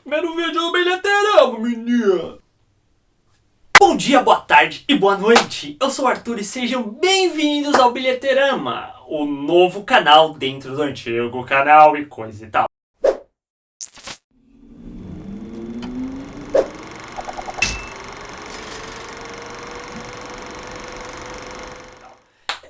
Primeiro vídeo do Bilheteirama, menina! Bom dia, boa tarde e boa noite! Eu sou o Arthur e sejam bem-vindos ao Bilheteirama, o novo canal dentro do antigo canal e coisa e tal.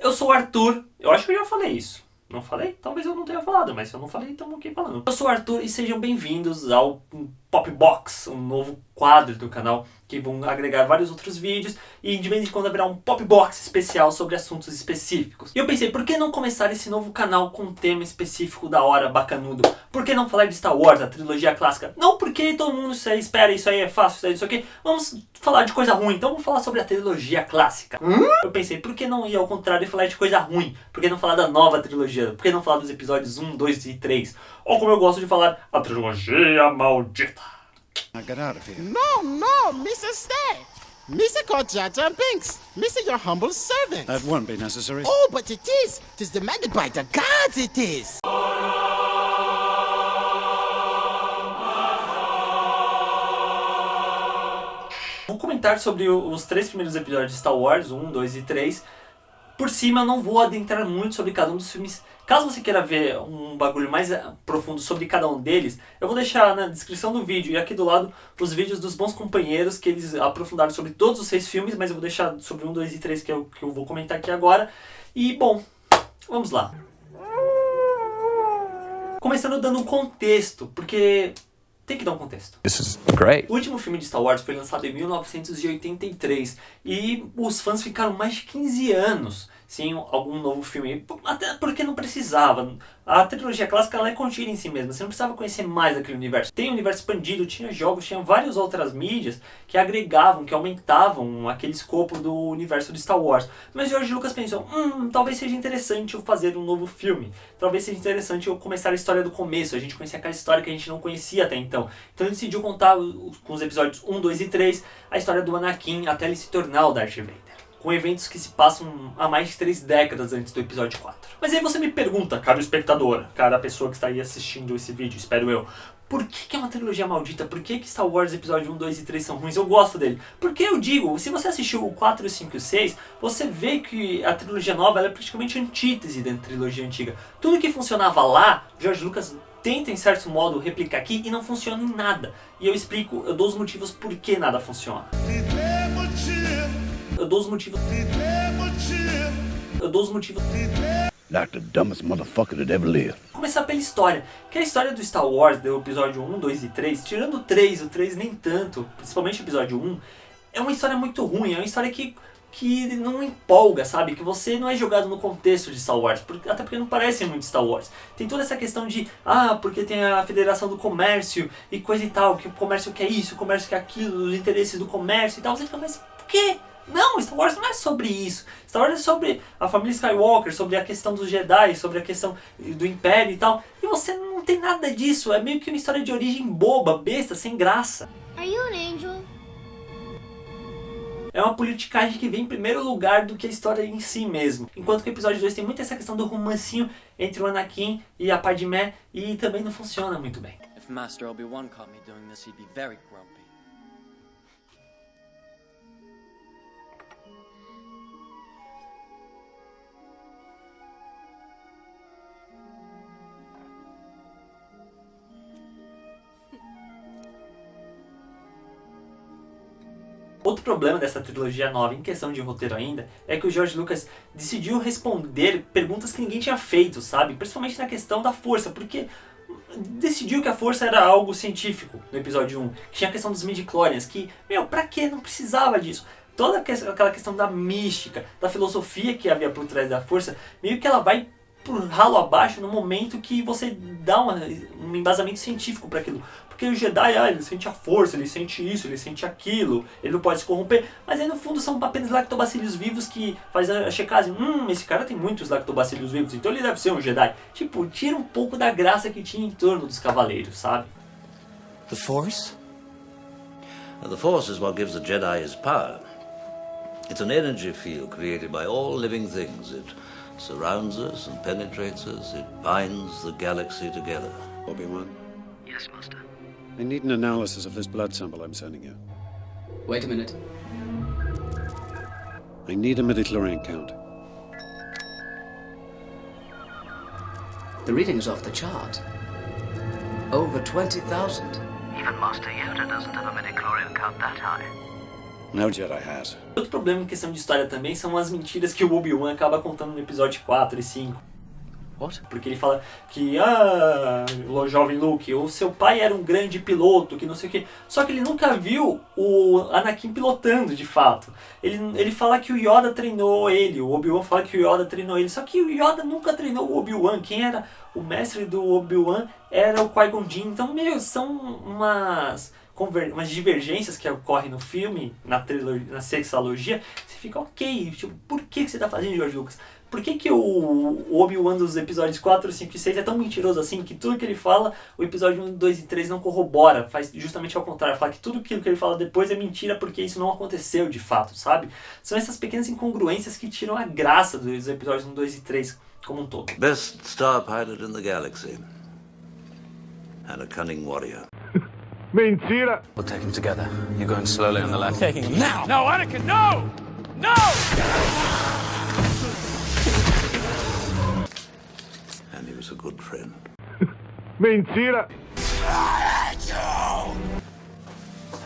Eu sou o Arthur, eu acho que eu já falei isso. Não falei? Talvez eu não tenha falado, mas se eu não falei, estamos aqui falando. Eu sou o Arthur e sejam bem-vindos ao Pop Box, um novo quadro do canal que vão agregar vários outros vídeos e de vez em quando haverá um Pop Box especial sobre assuntos específicos. E eu pensei, por que não começar esse novo canal com um tema específico da hora, bacanudo? Por que não falar de Star Wars, a trilogia clássica? Não porque todo mundo espera, isso aí é fácil, isso aqui. Vamos falar de coisa ruim, então vamos falar sobre a trilogia clássica. Eu pensei, por que não ir ao contrário e falar de coisa ruim? Por que não falar da nova trilogia? Por que não falar dos episódios 1, 2 e 3? Ou como eu gosto de falar, a trilogia maldita. Now get out of here. No, Mr. Stay. Mr. called Jar Jar Binks. Mr. your humble servant. That won't be necessary. Oh, but it is. 'Tis demanded by the gods, it is. Vou comentar sobre os 3 primeiros episódios de Star Wars, 1, 2 e 3. Por cima, eu não vou adentrar muito sobre cada um dos filmes. Caso você queira ver um bagulho mais profundo sobre cada um deles, eu vou deixar na descrição do vídeo e aqui do lado os vídeos dos bons companheiros que eles aprofundaram sobre todos os 6 filmes, mas eu vou deixar sobre 1, 2 e 3 que eu vou comentar aqui agora. E, bom, vamos lá. Começando dando um contexto, porque tem que dar um contexto. This is great. O último filme de Star Wars foi lançado em 1983 e os fãs ficaram mais de 15 anos sem algum novo filme, até porque não precisava. A trilogia clássica ela é contida em si mesma, você não precisava conhecer mais daquele universo. Tem um universo expandido, tinha jogos, tinha várias outras mídias que agregavam, que aumentavam aquele escopo do universo de Star Wars. Mas George Lucas pensou, talvez seja interessante eu fazer um novo filme, talvez seja interessante eu começar a história do começo, a gente conhecer aquela história que a gente não conhecia até então. Então ele decidiu contar com os episódios 1, 2 e 3 a história do Anakin até ele se tornar o Darth Vader, com eventos que se passam há mais de 3 décadas antes do episódio 4. Mas aí você me pergunta, caro espectador, cara pessoa que está aí assistindo esse vídeo, espero eu, por que é uma trilogia maldita? Por que Star Wars episódio 1, 2 e 3 são ruins? Eu gosto dele. Porque eu digo, se você assistiu o 4, o 5 e o 6, você vê que a trilogia nova ela é praticamente antítese da trilogia antiga. Tudo que funcionava lá, George Lucas tenta em certo modo replicar aqui e não funciona em nada. E eu explico, eu dou os motivos por que nada funciona. Eu dou os motivos. Like the dumbest motherfucker that ever lived. Começar pela história, que é a história do Star Wars, do episódio 1, 2 e 3, tirando o 3 nem tanto, principalmente o episódio 1, é uma história muito ruim, é uma história que não empolga, sabe? Que você não é jogado no contexto de Star Wars, até porque não parece muito Star Wars. Tem toda essa questão de, porque tem a Federação do Comércio e coisa e tal, que o comércio quer isso, o comércio quer aquilo, os interesses do comércio e tal, você fica, mas por quê? Não, Star Wars não é sobre isso. Star Wars é sobre a família Skywalker, sobre a questão dos Jedi, sobre a questão do Império e tal. E você não tem nada disso. É meio que uma história de origem boba, besta, sem graça. Are you an angel? É uma politicagem que vem em primeiro lugar do que a história em si mesmo. Enquanto que o episódio 2 tem muito essa questão do romancinho entre o Anakin e a Padmé e também não funciona muito bem. If Master Obi-Wan caught me doing this, he'd be very grumpy. Outro problema dessa trilogia nova, em questão de roteiro ainda, é que o George Lucas decidiu responder perguntas que ninguém tinha feito, sabe? Principalmente na questão da força, porque decidiu que a força era algo científico no episódio 1. Que tinha a questão dos midi-chlorians, que, pra quê? Não precisava disso. Toda aquela questão da mística, da filosofia que havia por trás da força, meio que ela vai por ralo abaixo no momento que você dá um embasamento científico para aquilo. Porque o Jedi, ele sente a força, ele sente isso, ele sente aquilo, ele não pode se corromper. Mas aí no fundo são apenas lactobacilos vivos que faz a checagem. Esse cara tem muitos lactobacilos vivos, então ele deve ser um Jedi. Tipo, tira um pouco da graça que tinha em torno dos cavaleiros, sabe? The Force? The Force is what gives the Jedi his power. It's an energy field created by all living things. It surrounds us and penetrates us. It binds the galaxy together. Obi-Wan? Yes, Master. I need an analysis of this blood sample I'm sending you. Wait a minute. I need a midichlorian count. The reading is off the chart. Over 20,000. Even Master Yoda doesn't have a midichlorian count that high. No Jedi has. Outro problema em questão de história também são as mentiras que o Obi-Wan acaba contando no episódio 4 e 5. What? Porque ele fala que, o jovem Luke, o seu pai era um grande piloto, que não sei o que. Só que ele nunca viu o Anakin pilotando, de fato. Ele fala que o Yoda treinou ele, o Obi-Wan fala que o Yoda treinou ele. Só que o Yoda nunca treinou o Obi-Wan. Quem era o mestre do Obi-Wan era o Qui-Gon Jinn. Então, são umas divergências que ocorrem no filme, na sexalogia. Você fica, ok, tipo, por que você tá fazendo, George Lucas? Por que o Obi-Wan dos episódios 4, 5 e 6 é tão mentiroso assim, que tudo que ele fala, o episódio 1, 2 e 3 não corrobora, faz justamente ao contrário, fala que tudo aquilo que ele fala depois é mentira porque isso não aconteceu de fato, sabe? São essas pequenas incongruências que tiram a graça dos episódios 1, 2 e 3 como um todo. Best star pilot in the galaxy. And a cunning warrior. Mentira! We'll take him together. You're going slowly on the left. Taking him now! No, Anakin, no! No! And he was a good friend. Mentira!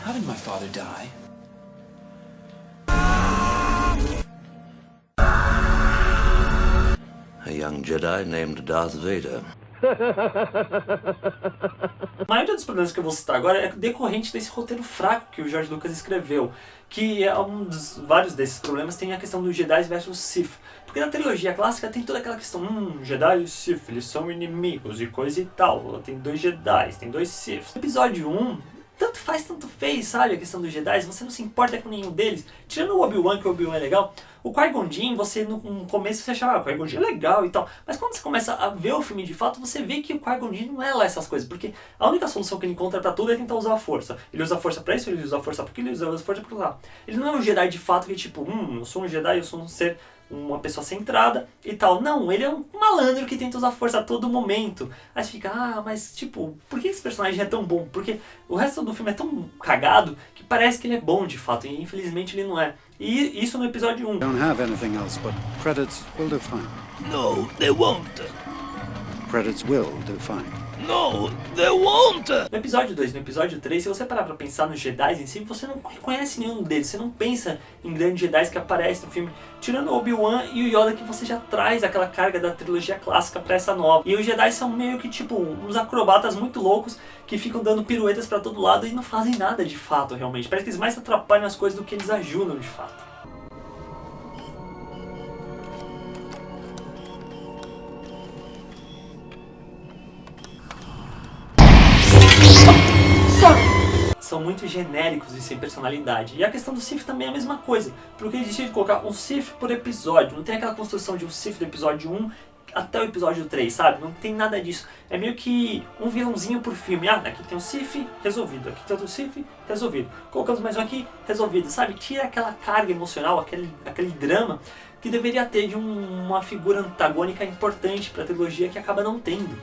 How did my father die? A young Jedi named Darth Vader. A maioria dos problemas que eu vou citar agora é decorrente desse roteiro fraco que o George Lucas escreveu, que é vários desses problemas tem a questão do Jedi versus Sith. Porque na trilogia clássica tem toda aquela questão, Jedi e Sith, eles são inimigos e coisa e tal, tem 2 Jedi, tem 2 Sith. No episódio 1, tanto faz, tanto fez, sabe, a questão dos Jedi, você não se importa com nenhum deles. Tirando o Obi-Wan, que o Obi-Wan é legal, o Qui-Gon Jinn, você no começo você achava, o Qui-Gon Jinn é legal e tal, mas quando você começa a ver o filme de fato, você vê que o Qui-Gon Jinn não é lá essas coisas, porque a única solução que ele encontra pra tudo é tentar usar a força. Ele usa a força pra isso, ele usa a força pra aquilo, ele usa a força pra lá. Ele não é um Jedi de fato que tipo, eu sou um Jedi, eu sou um ser, uma pessoa centrada e tal. Não, ele é um malandro que tenta usar força a todo momento. Aí você fica, mas tipo, por que esse personagem é tão bom? Porque o resto do filme é tão cagado que parece que ele é bom de fato, e infelizmente ele não é. E isso no episódio 1. Don't have anything else, but credits will do fine. No, they won't. Credits will do fine. No, they won't. No episódio 2, no episódio 3, se você parar pra pensar nos Jedi em si, você não conhece nenhum deles, você não pensa em grandes Jedi que aparecem no filme, tirando o Obi-Wan e o Yoda, que você já traz aquela carga da trilogia clássica pra essa nova. E os Jedi são meio que tipo uns acrobatas muito loucos que ficam dando piruetas pra todo lado e não fazem nada de fato realmente. Parece que eles mais atrapalham as coisas do que eles ajudam de fato. São muito genéricos e sem personalidade. E a questão do Sith também é a mesma coisa, porque eles decidiram colocar um Sith por episódio. Não tem aquela construção de um Sith do episódio 1 até o episódio 3, sabe? Não tem nada disso. É meio que um vilãozinho por filme. Aqui tem um Sith, resolvido. Aqui tem outro Sith, resolvido. Colocamos mais um aqui, resolvido, sabe? Tira aquela carga emocional, aquele drama que deveria ter de uma figura antagônica importante pra trilogia que acaba não tendo.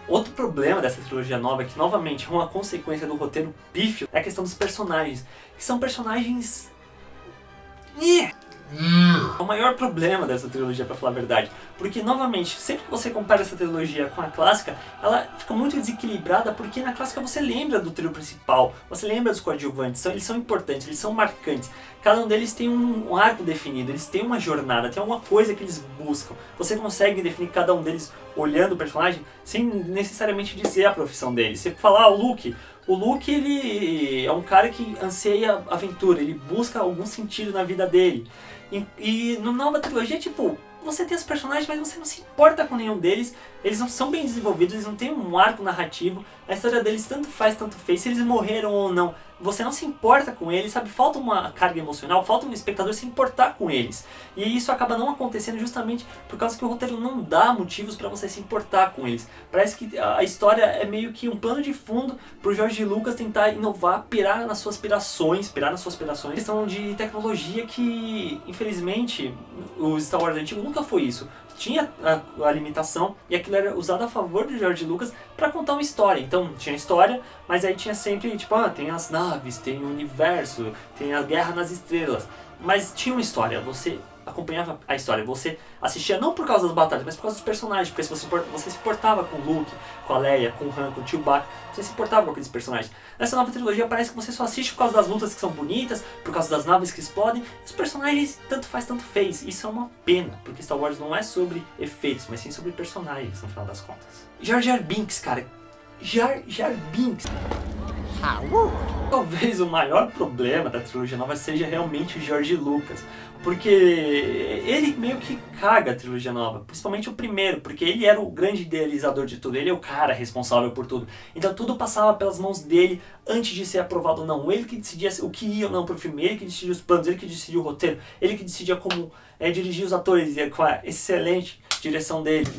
Outro problema dessa trilogia nova, que novamente é uma consequência do roteiro pífio, é a questão dos personagens, que são personagens... É o maior problema dessa trilogia, pra falar a verdade, porque novamente, sempre que você compara essa trilogia com a clássica, ela fica muito desequilibrada, porque na clássica você lembra do trio principal, você lembra dos coadjuvantes, eles são importantes, eles são marcantes, cada um deles tem um arco definido, eles têm uma jornada, tem alguma coisa que eles buscam, você consegue definir cada um deles olhando o personagem sem necessariamente dizer a profissão dele. Você fala, o Luke, ele é um cara que anseia aventura, ele busca algum sentido na vida dele. E na nova trilogia, tipo, você tem os personagens, mas você não se importa com nenhum deles, eles não são bem desenvolvidos, eles não têm um arco narrativo, a história deles tanto faz, tanto fez, se eles morreram ou não, você não se importa com eles, sabe? Falta uma carga emocional, falta um espectador se importar com eles. E isso acaba não acontecendo justamente por causa que o roteiro não dá motivos para você se importar com eles. Parece que a história é meio que um plano de fundo pro George Lucas tentar inovar, pirar nas suas aspirações. Questão de tecnologia que, infelizmente, o Star Wars antigo nunca foi isso. Tinha a limitação e aquilo era usado a favor do George Lucas para contar uma história. Então tinha história, mas aí tinha sempre tipo, tem as naves, tem o universo, tem a guerra nas estrelas. Mas tinha uma história, você acompanhava a história, você assistia não por causa das batalhas, mas por causa dos personagens, porque você se importava com o Luke, com a Leia, com o Han, com o Chewbacca, você se importava com aqueles personagens. Nessa nova trilogia parece que você só assiste por causa das lutas que são bonitas, por causa das naves que explodem, e os personagens tanto faz, tanto fez. Isso é uma pena, porque Star Wars não é sobre efeitos, mas sim sobre personagens, no final das contas. Jar Jar Binks, cara. Jar Jar Binks. Talvez o maior problema da trilogia nova seja realmente o George Lucas, porque ele meio que caga a trilogia nova, principalmente o primeiro, porque ele era o grande idealizador de tudo, ele é o cara responsável por tudo, então tudo passava pelas mãos dele antes de ser aprovado ou não, ele que decidia o que ia ou não pro filme, ele que decidia os planos, ele que decidia o roteiro, ele que decidia como dirigir os atores, com a excelente direção dele.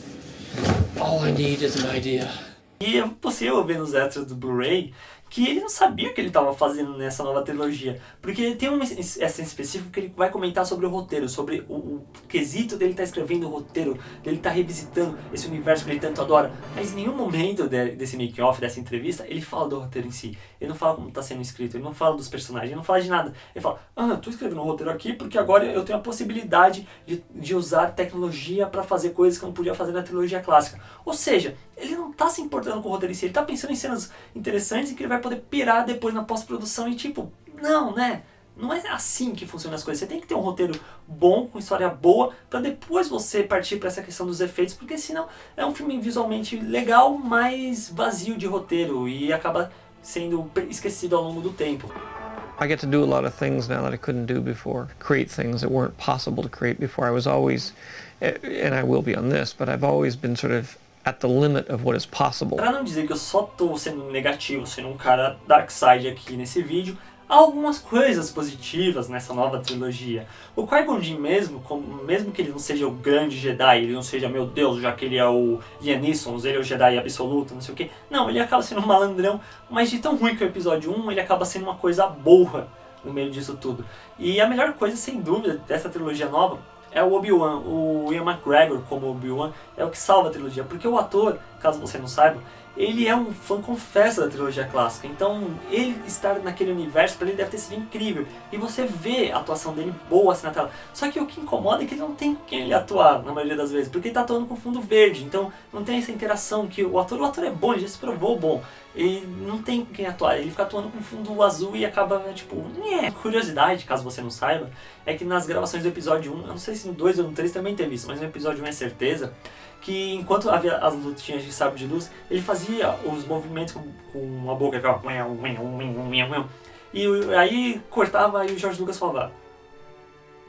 All I need is an idea. E é possível ver nos extras do Blu-ray que ele não sabia o que ele estava fazendo nessa nova trilogia. Porque tem um extra específico que ele vai comentar sobre o roteiro, sobre o quesito dele estar escrevendo o roteiro, dele estar revisitando esse universo que ele tanto adora. Mas em nenhum momento desse make-off, dessa entrevista, ele fala do roteiro em si. Ele não fala como está sendo escrito, ele não fala dos personagens, ele não fala de nada. Ele fala, eu estou escrevendo um roteiro aqui porque agora eu tenho a possibilidade de usar tecnologia para fazer coisas que eu não podia fazer na trilogia clássica. Ou seja, ele não está se importando com o roteiro em si, ele está pensando em cenas interessantes e que ele vai poder pirar depois na pós-produção e tipo, não, né? Não é assim que funcionam as coisas. Você tem que ter um roteiro bom, com história boa, para depois você partir para essa questão dos efeitos, porque senão é um filme visualmente legal, mas vazio de roteiro e acaba sendo esquecido ao longo do tempo. I get to do a lot of things now that I couldn't do before. Create things that weren't possible to create before. I was always, and I will be on this, but I've always been sort of at the limit of what is possible. Para não dizer que eu só tô sendo negativo, sendo um cara dark side aqui nesse vídeo, há algumas coisas positivas nessa nova trilogia. O Qui-Gon Jinn mesmo que ele não seja o grande Jedi, ele não seja, meu Deus, já que ele é o Liam Neeson, ele é o Jedi absoluto, não sei o que. Não, ele acaba sendo um malandrão, mas de tão ruim que o episódio 1, ele acaba sendo uma coisa boa no meio disso tudo. E a melhor coisa, sem dúvida, dessa trilogia nova é o Obi-Wan. O Ian McGregor como Obi-Wan é o que salva a trilogia, porque o ator, caso você não saiba, ele é um fã confesso da trilogia clássica, então ele estar naquele universo para ele deve ter sido incrível, e você vê a atuação dele boa assim na tela. Só que o que incomoda é que ele não tem com quem ele atuar na maioria das vezes, porque ele tá atuando com fundo verde, então não tem essa interação que o ator é bom, ele já se provou bom, ele não tem com quem atuar, ele fica atuando com fundo azul e acaba tipo, Curiosidade, caso você não saiba, é que nas gravações do episódio 1, eu não sei se no 2 ou no 3 também teve isso, mas no episódio 1 é certeza que enquanto havia as lutinhas de sabre de luz, ele fazia os movimentos com a boca, e aí cortava e o George Lucas falava,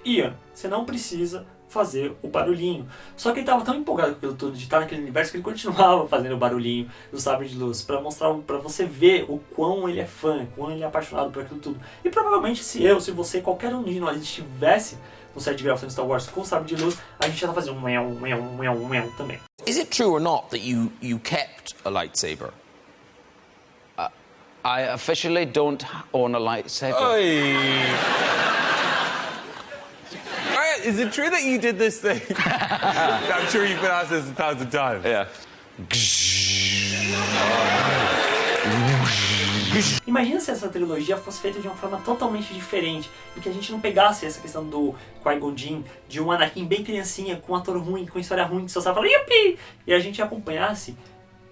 Ian, você não precisa fazer o barulhinho. Só que ele estava tão empolgado com aquilo tudo, de estar naquele universo, que ele continuava fazendo o barulhinho do sabre de luz, para mostrar, para você ver o quão ele é fã, o quão ele é apaixonado por aquilo tudo. E provavelmente se você, qualquer um de nós estivesse no set de gravação de Star Wars com o sabre de luz, a gente já tá fazendo um também. Is it true or not that you kept a lightsaber? I officially don't own a lightsaber. Is it true that you did this thing? I'm sure you've been asked this 1,000 times. Yeah. Imagina se essa trilogia fosse feita de uma forma totalmente diferente e que a gente não pegasse essa questão do Qui-Gon Jinn, de um Anakin bem criancinha, com um ator ruim, com história ruim, que só sabe falar yupi! E a gente acompanhasse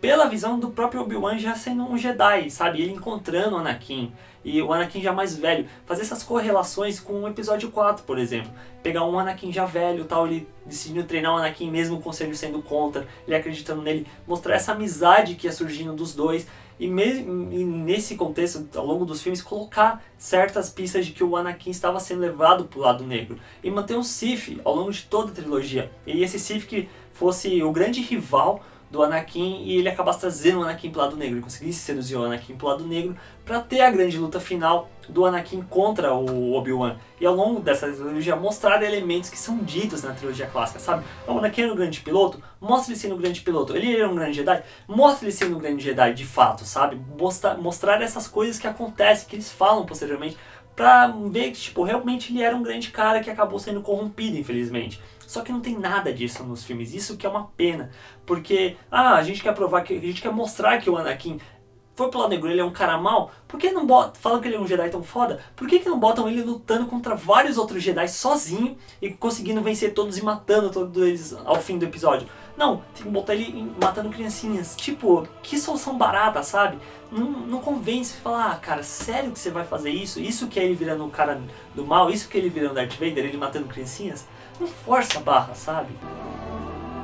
pela visão do próprio Obi-Wan já sendo um Jedi, sabe? Ele encontrando o Anakin, e o Anakin já mais velho. Fazer essas correlações com o episódio 4, por exemplo. Pegar um Anakin já velho, tal, ele decidindo treinar o Anakin mesmo com o Conselho sendo contra, ele acreditando nele. Mostrar essa amizade que ia surgindo dos dois. E nesse contexto, ao longo dos filmes, colocar certas pistas de que o Anakin estava sendo levado para o lado negro. E manter um Sith ao longo de toda a trilogia. E esse Sith que fosse o grande rival do Anakin e ele acabasse trazendo o Anakin pro lado negro. Ele conseguisse seduzir o Anakin pro lado negro para ter a grande luta final do Anakin contra o Obi-Wan. E ao longo dessa trilogia mostrar elementos que são ditos na trilogia clássica, sabe? O Anakin era um grande piloto, mostra ele sendo um grande piloto. Ele era um grande Jedi, mostra ele sendo um grande Jedi de fato, sabe? Mostrar essas coisas que acontecem, que eles falam posteriormente, pra ver que, tipo, realmente ele era um grande cara que acabou sendo corrompido, infelizmente. Só que não tem nada disso nos filmes, isso que é uma pena. Porque, a gente quer provar, a gente quer mostrar que o Anakin foi pro lado negro, ele é um cara mau. Por que não falam que ele é um Jedi tão foda? Por que não botam ele lutando contra vários outros Jedi sozinho e conseguindo vencer todos e matando todos eles ao fim do episódio? Não, tem que botar ele matando criancinhas. Tipo, que solução barata, sabe? Não convence falar, cara, sério que você vai fazer isso? Isso que é ele virando um cara do mal? Isso que é ele virando Darth Vader, ele matando criancinhas? Não força a barra, sabe?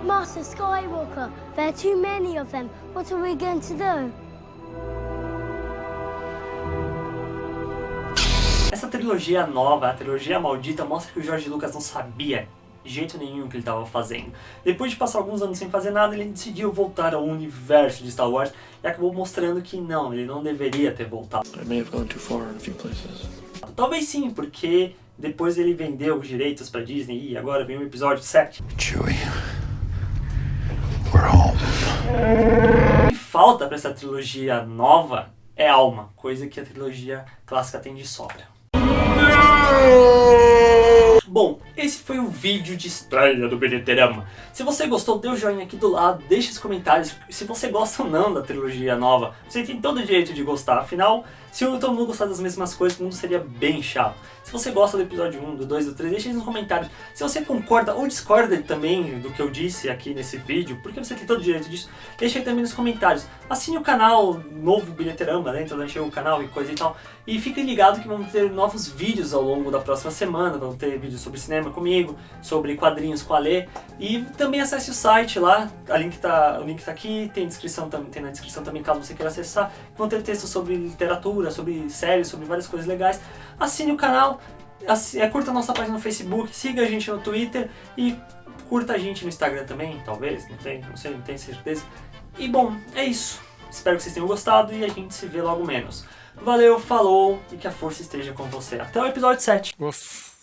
Master Skywalker, there are too many of them. What are we going to do? Essa trilogia nova, a trilogia maldita, mostra que o George Lucas não sabia de jeito nenhum o que ele estava fazendo. Depois de passar alguns anos sem fazer nada, ele decidiu voltar ao universo de Star Wars e acabou mostrando que não, ele não deveria ter voltado. I may have gone too far in a few places. Talvez sim, porque depois ele vendeu os direitos pra Disney e agora vem o episódio 7. Chewie, we're home. O que falta pra essa trilogia nova é alma, coisa que a trilogia clássica tem de sobra. Bom, esse foi o vídeo de estreia do Bilheterama. Se você gostou, dê o joinha aqui do lado, deixe os comentários se você gosta ou não da trilogia nova. Você tem todo o direito de gostar, afinal, se todo mundo gostar das mesmas coisas, o mundo seria bem chato. Se você gosta do episódio 1, do 2, do 3, deixe nos comentários. Se você concorda ou discorda também do que eu disse aqui nesse vídeo, porque você tem todo o direito disso, deixe aí também nos comentários. Assine o canal novo Bilheterama, né? Então deixe o canal e coisa e tal. E fique ligado que vamos ter novos vídeos ao longo da próxima semana. Vamos ter vídeos sobre cinema comigo, sobre quadrinhos com a Lê. E também acesse o site lá, o link tá aqui, tem na descrição também caso você queira acessar. Vão ter textos sobre literatura, sobre séries, sobre várias coisas legais. Assine o canal, curta a nossa página no Facebook, siga a gente no Twitter e curta a gente no Instagram também, talvez, não tenho certeza. E bom, é isso. Espero que vocês tenham gostado e a gente se vê logo menos. Valeu, falou e que a força esteja com você. Até o episódio 7. Uf.